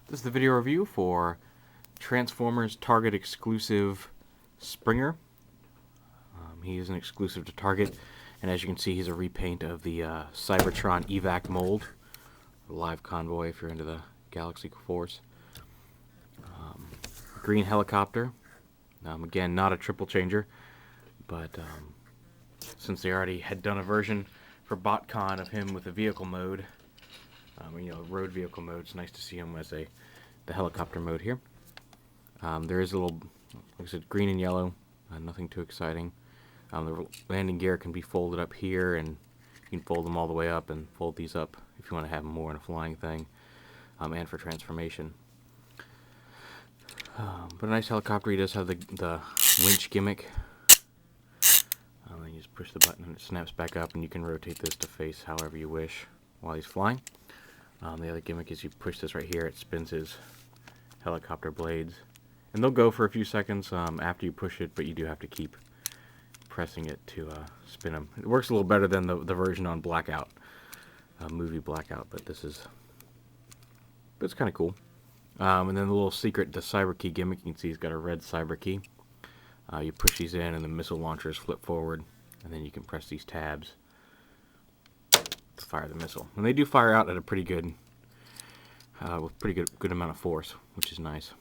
This is the video review for Transformers Target exclusive Springer. He is an exclusive to Target, and as you can see, he's a repaint of the Cybertron evac mold, live convoy if you're into the Galaxy Force. Green helicopter. Again, not a triple changer, but since they already had done a version for BotCon of him with the vehicle mode, road vehicle mode, it's nice to see him as the helicopter mode here. There is a little, like I said, green and yellow, nothing too exciting. The landing gear can be folded up here, and you can fold them all the way up and fold these up if you want to have them more in a flying thing, and for transformation. But a nice helicopter. He does have the winch gimmick. You just push the button and it snaps back up, and you can rotate this to face however you wish while he's flying. The other gimmick is you push this right here, it spins his helicopter blades. And they'll go for a few seconds after you push it, but you do have to keep pressing it to spin them. It works a little better than the version on Blackout, movie Blackout, but it's kind of cool. And then the little secret, the cyber key gimmick, you can see he's got a red cyber key. You push these in and the missile launchers flip forward, and then you can press these tabs to fire the missile. And they do fire out at a pretty good, with pretty good amount of force, which is nice.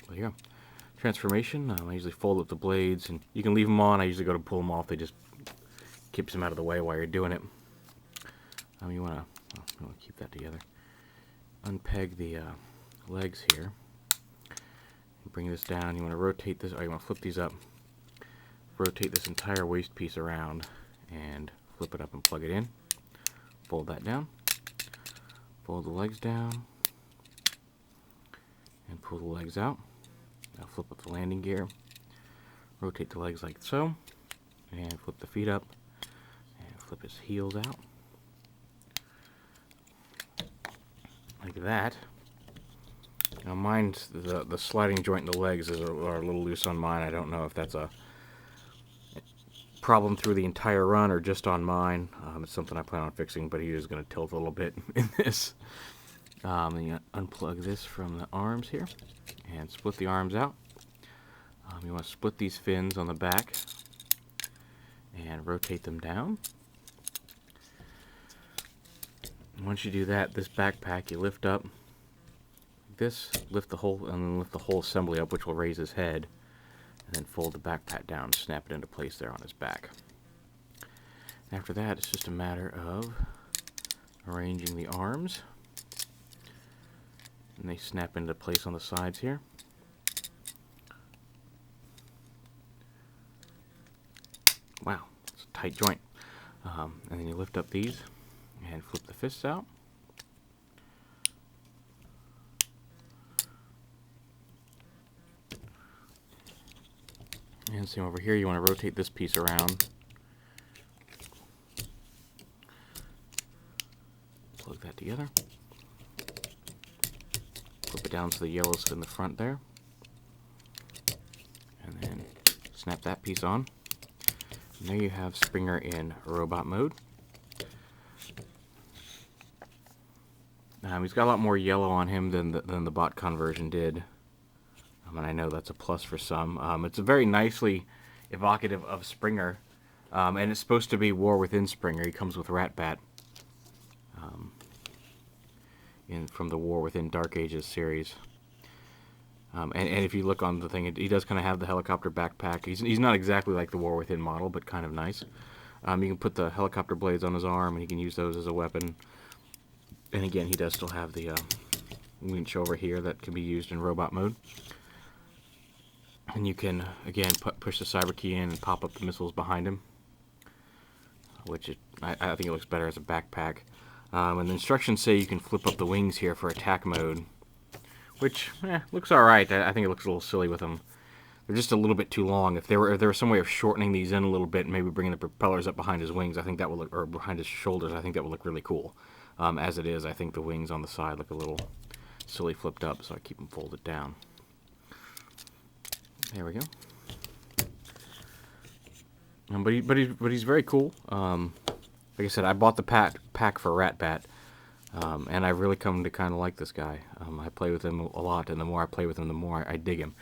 There you go. Transformation, I usually fold up the blades, and you can leave them on. I usually go to pull them off. They just keeps them out of the way while you're doing it. You want to keep that together. Unpeg the legs here. Bring this down. You want to rotate this, or you want to flip these up. Rotate this entire waist piece around and flip it up and plug it in. Fold that down. Fold the legs down. And pull the legs out. Now flip up the landing gear. Rotate the legs like so. And flip the feet up. And flip his heels out. Like that. Now mine's, the sliding joint in the legs are a little loose on mine. I don't know if that's a problem through the entire run or just on mine. It's something I plan on fixing, but he is going to tilt a little bit in this. Then you unplug this from the arms here and split the arms out. You want to split these fins on the back and rotate them down. Once you do that, this backpack you lift up this, lift the whole assembly up, which will raise his head, and then fold the backpack down and snap it into place there on his back. After that, it's just a matter of arranging the arms, and they snap into place on the sides here. Wow, it's a tight joint. And then you lift up these and flip the fists out. And same over here, you want to rotate this piece around. Plug that together. Flip it down so the yellow's in the front there. And then snap that piece on. And there you have Springer in robot mode. He's got a lot more yellow on him than the BotCon version did. And I know that's a plus for some. It's a very nicely evocative of Springer. And it's supposed to be War Within Springer. He comes with Ratbat. From the War Within Dark Ages series. And if you look on the thing, he does kind of have the helicopter backpack. He's not exactly like the War Within model, but kind of nice. You can put the helicopter blades on his arm, and he can use those as a weapon. And again, he does still have the winch over here that can be used in robot mode. And you can, again, push the cyber key in and pop up the missiles behind him, which I think it looks better as a backpack. And the instructions say you can flip up the wings here for attack mode, which looks alright. I think it looks a little silly with them. They're just a little bit too long. If there was some way of shortening these in a little bit, maybe bringing the propellers up behind his wings, I think that would look, or behind his shoulders, I think that would look really cool. As it is, I think the wings on the side look a little silly flipped up, so I keep them folded down. There we go. But he's very cool. Like I said, I bought the pack for Ratbat. And I've really come to kind of like this guy. I play with him a lot, and the more I play with him, the more I dig him.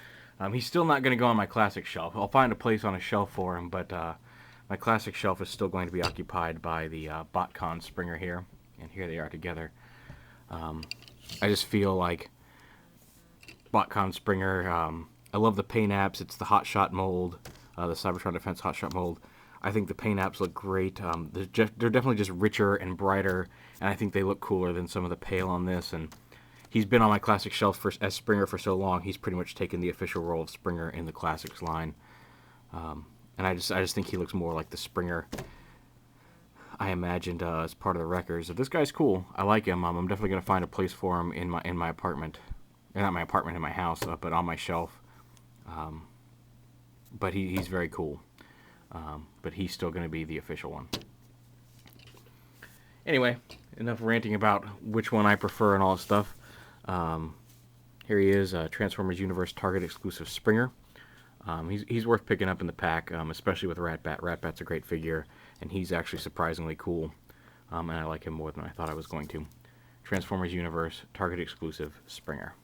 He's still not going to go on my classic shelf. I'll find a place on a shelf for him, but my classic shelf is still going to be occupied by the BotCon Springer here, and here they are together. I just feel like BotCon Springer. I love the paint apps. It's the Hot Shot mold, the Cybertron Defense Hot Shot mold. I think the paint apps look great. They're definitely just richer and brighter, and I think they look cooler than some of the pale on this. And he's been on my classic shelf as Springer for so long. He's pretty much taken the official role of Springer in the classics line. And I just think he looks more like the Springer I imagined as part of the records. So this guy's cool. I like him. I'm definitely gonna find a place for him in my apartment, not my apartment, in my house, but on my shelf. But he's very cool. But he's still going to be the official one. Anyway, enough ranting about which one I prefer and all that stuff. Here he is, Transformers Universe Target exclusive Springer. He's worth picking up in the pack, especially with Ratbat. Ratbat's a great figure, and he's actually surprisingly cool. And I like him more than I thought I was going to. Transformers Universe Target exclusive Springer.